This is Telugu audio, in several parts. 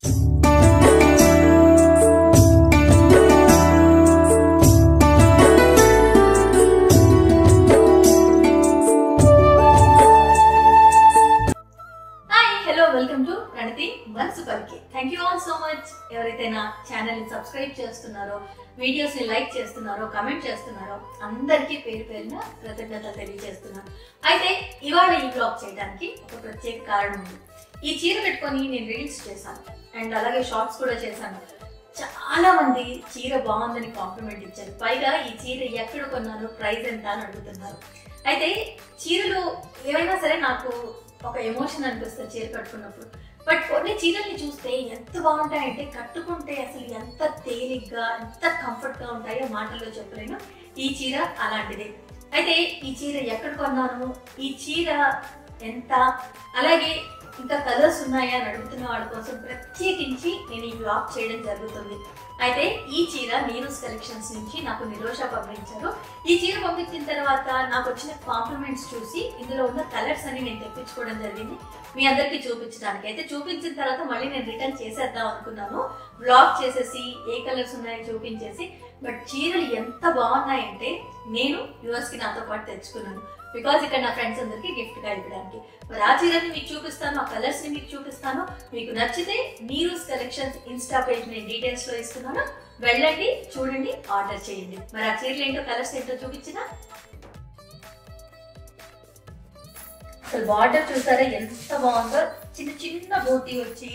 వెల్కమ్ టు ప్రణతి మనసు పలికి. Thank you all so much. ఎవరైతే నా ఛానల్ ని సబ్స్క్రైబ్ చేస్తున్నారో, వీడియోస్ ని లైక్ చేస్తున్నారో, కమెంట్ చేస్తున్నారో అందరికీ పేరు పేరున కృతజ్ఞతలు తెలియజేస్తున్నాను. అయితే ఇవాళ ఈ బ్లాగ్ చేయడానికి ఒక ప్రత్యేక కారణం ఉంది. ఈ చీర పెట్టుకొని నేను రీల్స్ చేశాను అండ్ అలాగే షార్ట్స్ కూడా చేశాను. చాలా మంది చీర బాగుందని కాంప్లిమెంట్ ఇచ్చారు. పైగా ఈ చీర ఎక్కడ కొన్నారో, ప్రైస్ ఎంత అని అడుగుతున్నారు. అయితే చీరలు ఏమైనా సరే నాకు ఒక ఎమోషన్ అనిపిస్తుంది చీర కట్టుకున్నప్పుడు. బట్ కొన్ని చీరల్ని చూస్తే ఎంత బాగుంటాయంటే, కట్టుకుంటే అసలు ఎంత తేలిగ్గా, ఎంత కంఫర్ట్గా ఉంటాయో మాటల్లో చెప్పలేను. ఈ చీర అలాంటిదే. అయితే ఈ చీర ఎక్కడ కొన్నాను, ఈ చీర ఎంత, అలాగే ఇంకా కలర్స్ ఉన్నాయా అని అడుగుతున్న వాళ్ళ కోసం ప్రత్యేకించి నేను ఈ బ్లాగ్ చేయడం జరుగుతుంది. అయితే ఈ చీర నీరూస్ కలెక్షన్స్ నుంచి నాకు నిరోష పంపించారు. ఈ చీర పంపించిన తర్వాత నాకు వచ్చిన కాంప్లిమెంట్స్ చూసి ఇందులో ఉన్న కలర్స్ అని నేను తెప్పించుకోవడం జరిగింది మీ అందరికీ చూపించడానికి. అయితే చూపించిన తర్వాత మళ్ళీ నేను రిటర్న్ చేసేద్దాం అనుకున్నాను, బ్లాగ్ చేసేసి ఏ కలర్స్ ఉన్నాయో చూపించేసి. బట్ చీరలు ఎంత బాగున్నాయంటే నేను యూఎస్కి నాతో పాటు తెచ్చుకున్నాను, బికాజ్ ఇక్కడ నా ఫ్రెండ్స్ అందరికి గిఫ్ట్ గా ఇవ్వడానికి. మరి ఆ చీరని మీకు చూపిస్తాను, ఆ కలర్స్ ని మీకు చూపిస్తాను. మీకు నచ్చితే నీరూస్ కలెక్షన్స్ ఇన్స్టా పేజ్ నేను డీటెయిల్స్ లో ఇస్తున్నాను, వెళ్ళండి, చూడండి, ఆర్డర్ చేయండి. మరి ఆ చీరలు ఏంటో, కలర్స్ ఏంటో చూపించిన. అసలు బార్డర్ చూసారా ఎంత బాగుందో, చిన్న చిన్న బూటీ వచ్చి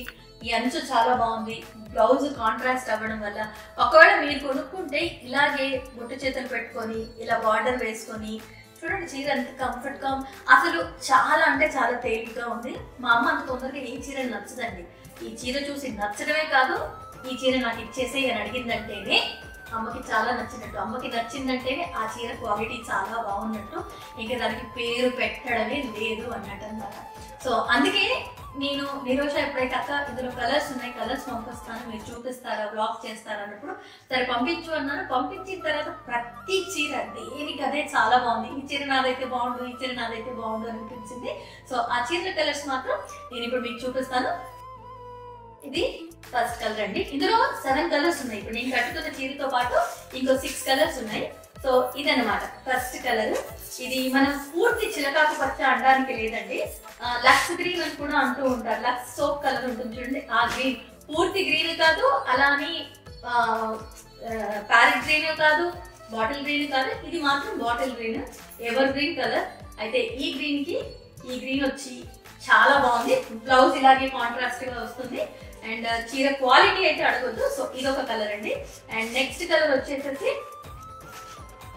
ఈ అంచు చాలా బాగుంది. బ్లౌజ్ కాంట్రాస్ట్ అవ్వడం వల్ల ఒకవేళ మీరు కొనుక్కుంటే ఇలాగే బుట్ట చేతులు పెట్టుకొని ఇలా బార్డర్ వేసుకొని చూడండి, చీర ఎంత కంఫర్ట్ గా, అసలు చాలా అంటే చాలా తేలిగ్గా ఉంది. మా అమ్మ అంత తొందరగా ఏ చీర నచ్చదండి. ఈ చీర చూసి నచ్చడమే కాదు, ఈ చీర నాకు ఇచ్చేసే అని అడిగిందంటేనే అమ్మకి చాలా నచ్చినట్టు. అమ్మకి నచ్చిందంటేనే ఆ చీర క్వాలిటీ చాలా బాగున్నట్టు, ఇంకా దానికి పేరు పెట్టడమే లేదు అన్నట్టు అన్నమాట. సో అందుకే నేను నిరోష ఎప్పుడైతే అక్క ఇందులో కలర్స్ ఉన్నాయి, కలర్స్ పంపిస్తాను, మీరు చూపిస్తారా, బ్లాగ్ చేస్తారా అన్నప్పుడు సరే పంపించు అన్నాను. పంపించిన తర్వాత ప్రతి చీర దేనికి అదే చాలా బాగుంది. ఈ చీర నాదైతే బాగుండు, ఈ చీర నాదైతే బాగుండు అనిపించింది. సో ఆ చీర కలర్స్ మాత్రం నేను ఇప్పుడు మీకు చూపిస్తాను. ఇది ఫస్ట్ కలర్ అండి. ఇందులో 7 కలర్స్ ఉన్నాయి. ఇప్పుడు నేను కట్టుకున్న చీరతో పాటు ఇంకో 6 కలర్స్ ఉన్నాయి. సో ఇదన్నమాట ఫస్ట్ కలర్. ఇది మనం పూర్తి చిలకాకు పచ్చ అనడానికి లేదండి, లక్స్ గ్రీన్ అని కూడా అంటూ ఉంటారు. లక్స్ సోప్ కలర్ ఉంటుంది చూడండి, ఆ గ్రీన్. పూర్తి గ్రీన్ కాదు, అలా అని ప్యారెట్ గ్రీన్ కాదు, బాటిల్ గ్రీన్ కాదు, ఇది మాత్రం bottle green, ever green colour. అయితే ఈ గ్రీన్ కి ఈ గ్రీన్ వచ్చి చాలా బాగుంది. బ్లౌజ్ ఇలాగే కాంట్రాస్ట్ గా వస్తుంది అండ్ చీర క్వాలిటీ అయితే అడగొద్దు. సో ఇదొక కలర్ అండి. అండ్ నెక్స్ట్ కలర్ వచ్చేసేసి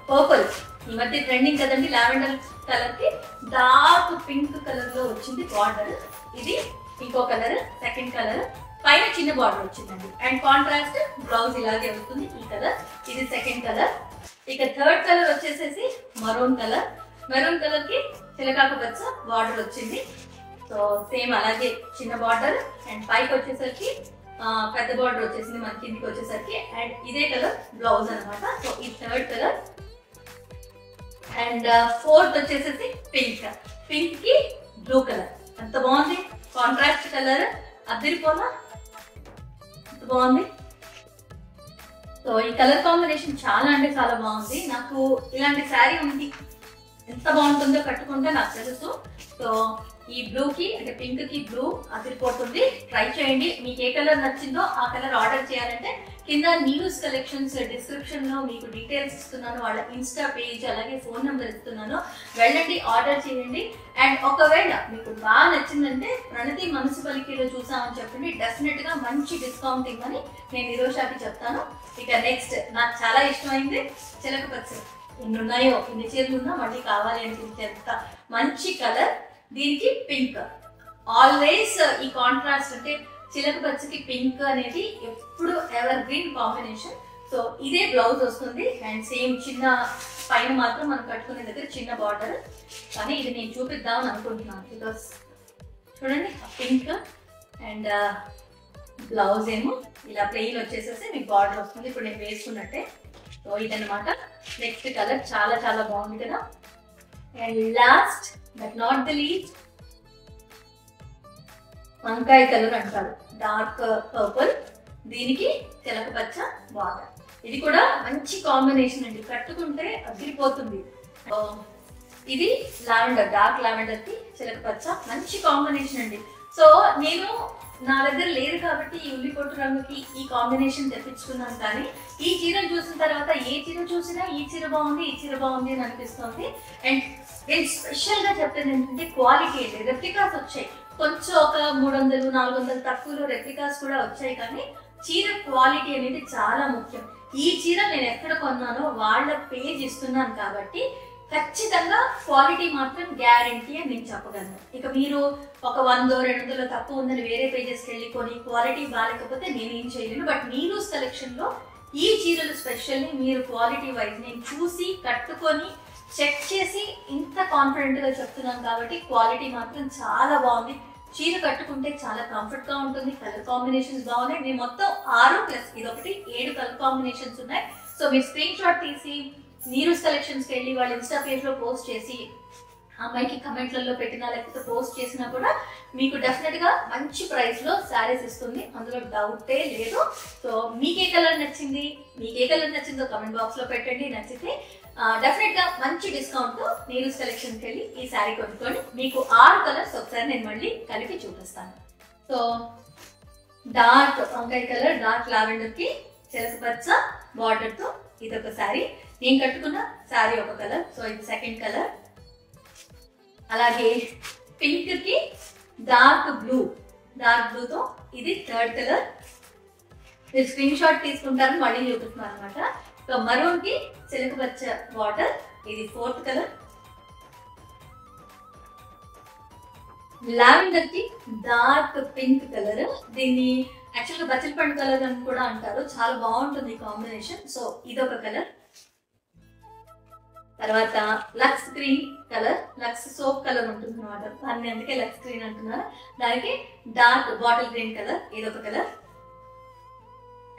పర్పుల్. ఈ మధ్య ట్రెండింగ్ కదండి, లావెండర్ కలర్ కి డార్క్ పింక్ కలర్ లో వచ్చింది బార్డర్. ఇది ఇంకో కలర్, సెకండ్ కలర్. పైన చిన్న బార్డర్ వచ్చిందండి అండ్ కాంట్రాస్ట్ బ్లౌజ్ ఇలాగే వస్తుంది. ఈ కలర్, ఇది సెకండ్ కలర్. ఇక థర్డ్ కలర్ వచ్చేసేసి మరూన్ కలర్. మెరూన్ కలర్ కి చిలకాకు పచ్చ బార్డర్ వచ్చింది. సో సేమ్ అలాగే చిన్న బార్డర్ అండ్ పైకి వచ్చేసరికి పెద్ద బార్డర్ వచ్చేసింది మన కిందికి వచ్చేసరికి. అండ్ ఇదే కలర్ బ్లౌజ్ అనమాట. సో ఈ థర్డ్ కలర్. అండ్ ఫోర్త్ వచ్చేసేసి పింక్. పింక్ కి బ్లూ కలర్. ఎంత బాగుంది కాంట్రాస్ట్ కలర్, అద్దరిపోనా, ఎంత బాగుంది. సో ఈ కలర్ కాంబినేషన్ చాలా అంటే చాలా బాగుంది. నాకు ఇలాంటి శారీ ఉంది, ఎంత బాగుంటుందో కట్టుకుంటే నాకు తెలుసు. సో ఈ బ్లూ కి అంటే పింక్ కి బ్లూ అదిరిపోతుంది. ట్రై చేయండి. మీకు ఏ కలర్ నచ్చిందో ఆ కలర్ ఆర్డర్ చేయాలంటే కింద నీరూస్ కలెక్షన్స్ డిస్క్రిప్షన్ లో మీకు డీటెయిల్స్ ఇస్తున్నాను, వాళ్ళ ఇన్స్టా పేజ్ అలాగే ఫోన్ నెంబర్ ఇస్తున్నాను, వెళ్ళండి, ఆర్డర్ చేయండి. అండ్ ఒకవేళ మీకు బాగా నచ్చిందంటే ప్రణతి మనసు పలికిలో చూసామని చెప్పండి, డెఫినెట్ గా మంచి డిస్కౌంట్ ఇవ్వని నేను నిరోషాకి చెప్తాను. ఇక నెక్స్ట్ నాకు చాలా ఇష్టమైంది చిలక పచ్చ. ఎన్ని ఉన్నాయో, ఎన్ని చీరలు ఉన్నా మళ్ళీ కావాలి అనిపించేంత మంచి కలర్. దీనికి పింక్, ఆల్వేస్ ఈ కాంట్రాస్ట్ అంటే చిలక పచ్చకి పింక్ అనేది ఎప్పుడు ఎవర్ గ్రీన్ కాంబినేషన్. సో ఇదే బ్లౌజ్ వస్తుంది అండ్ సేమ్ చిన్న పైన మాత్రం మనం కట్టుకునే దగ్గర చిన్న బార్డర్. కానీ ఇది నేను చూపిద్దామని అనుకుంటున్నాను బికాస్ చూడండి పింక్ అండ్ బ్లౌజ్ ఏమో ఇలా ప్లెయిన్ వచ్చేసేసి మీకు బార్డర్ వస్తుంది. ఇప్పుడు నేను వేసుకున్నట్టే. సో ఇదన్నమాట నెక్స్ట్ కలర్. చాలా చాలా బాగుంది కదా. And last but not the least వంకాయ కలర్ అంటారు, డార్క్ పర్పుల్, దీనికి చిలక పచ్చ బార్డర్. ఇది కూడా మంచి కాంబినేషన్ అండి, కట్టుకుంటే అదిరిపోతుంది. ఇది లావెండర్, డార్క్ లావెండర్ కి చిలక పచ్చ మంచి కాంబినేషన్ అండి. సో నేను నా దగ్గర లేదు కాబట్టి ఈ ఉల్లి పొట్టు రంగుకి ఈ కాంబినేషన్ తెప్పించుకున్నాను. కానీ ఈ చీరను చూసిన తర్వాత ఏ చీర చూసినా ఈ చీర బాగుంది, ఈ చీర బాగుంది అని అనిపిస్తుంది. అండ్ నేను స్పెషల్ గా చెప్పేది ఏంటంటే క్వాలిటీ అండి. రెప్లికాస్ వచ్చాయి, కొంచెం ఒక 300-400 తక్కువలో రెప్లికాస్ కూడా వచ్చాయి. కానీ చీర క్వాలిటీ అనేది చాలా ముఖ్యం. ఈ చీర నేను ఎక్కడ కొన్నానో వాళ్ళ పేజ్ ఇస్తున్నాను కాబట్టి ఖచ్చితంగా క్వాలిటీ మాత్రం గ్యారంటీ అని నేను చెప్పగలను. ఇక మీరు ఒక 100-200 తక్కువ ఉందని వేరే పేజెస్కి వెళ్ళి కొని క్వాలిటీ బాగాలేకపోతే నేనేం చేయలేను. బట్ నీరూస్ కలెక్షన్లో ఈ చీరలు స్పెషల్లీ మీరు క్వాలిటీ వైజ్ నేను చూసి కట్టుకొని చెక్ చేసి ఇంత కాన్ఫిడెంట్గా చెప్తున్నాను కాబట్టి క్వాలిటీ మాత్రం చాలా బాగుంది. చీర కట్టుకుంటే చాలా కంఫర్ట్ గా ఉంటుంది. కలర్ కాంబినేషన్స్ బాగున్నాయి. నేను మొత్తం 6+ ఇదొకటి 7 కలర్ కాంబినేషన్స్ ఉన్నాయి. సో మీరు స్క్రీన్ షాట్ తీసి నీరూస్ కలెక్షన్స్కి వెళ్ళి వాళ్ళ ఇన్స్టా పేజ్ లో పోస్ట్ చేసి అమ్మాయికి కమెంట్లలో పెట్టినా లేకపోతే పోస్ట్ చేసినా కూడా మీకు డెఫినెట్ గా మంచి ప్రైస్ లో శారీస్ ఇస్తుంది, అందులో డౌటే లేదు. సో మీకే కలర్ నచ్చిందో కమెంట్ బాక్స్ లో పెట్టండి. నచ్చితే డెఫినెట్ గా మంచి డిస్కౌంట్ తో నీరూస్ కలెక్షన్కి వెళ్ళి ఈ శారీ కొనుక్కొని మీకు 6 కలర్స్ ఒకసారి నేను మళ్ళీ కలిపి చూపిస్తాను. సో డార్క్ వంకాయ కలర్, డార్క్ లావెండర్ కి చిలక పచ్చ బార్డర్ తో ఇదొక శారీ. నేను కట్టుకున్న శారీ ఒక కలర్, సో ఇది సెకండ్ కలర్. అలాగే పింక్ కి డార్క్ బ్లూతో ఇది థర్డ్ కలర్. మీరు స్క్రీన్ షాట్ తీసుకుంటారని మళ్ళీ చూపిస్తున్నాను అనమాట. సో మరూన్ కి చిలక పచ్చ బార్డర్, ఇది ఫోర్త్ కలర్. లావెండర్ కి డార్క్ పింక్ కలర్, దీన్ని యాక్చువల్గా బచ్చల పండు కలర్ అని కూడా అంటారు, చాలా బాగుంటుంది కాంబినేషన్. సో ఇదొక కలర్. తర్వాత Lux green colour, Lux soap colour ఉంటుంది అనమాట, దాన్ని అందుకే లక్స్ గ్రీన్ అంటున్నారు. దానికి డార్క్ బాటిల్ గ్రీన్ కలర్, ఇదొక కలర్.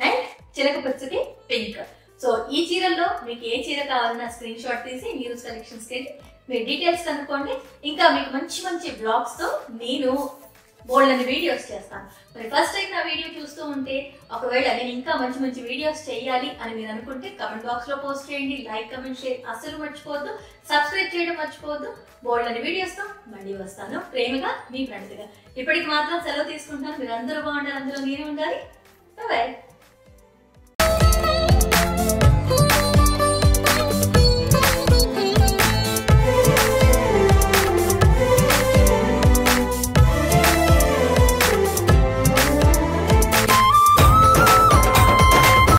అండ్ చిలక పచ్చకి పింక్. సో ఈ చీరల్లో మీకు ఏ చీర కావాలన్నా స్క్రీన్ షాట్ తీసి నీరూస్ కలెక్షన్స్కి వెళ్ళి మీరు డీటెయిల్స్ కనుక్కోండి. ఇంకా మీకు మంచి మంచి బ్లాగ్స్ తో నేను బోల్డని వీడియోస్ చేస్తాను. మరి ఫస్ట్ టైం నా వీడియో చూస్తూ ఉంటే ఒకవేళ నేను ఇంకా మంచి మంచి వీడియోస్ చేయాలి అని మీరు అనుకుంటే కమెంట్ బాక్స్ లో పోస్ట్ చేయండి. లైక్, కమెంట్, షేర్ అస్సలు మర్చిపోవద్దు. సబ్స్క్రైబ్ చేయడం మర్చిపోవద్దు. బోల్డని వీడియోస్ తో మళ్ళీ వస్తాను. ప్రేమగా మీ ప్రణతిగా. ఇప్పటికి మాత్రం సెలవు తీసుకుంటాను. మీరు అందరూ బాగుండాలి, అందులో నేను ఉండాలి. బాయ్.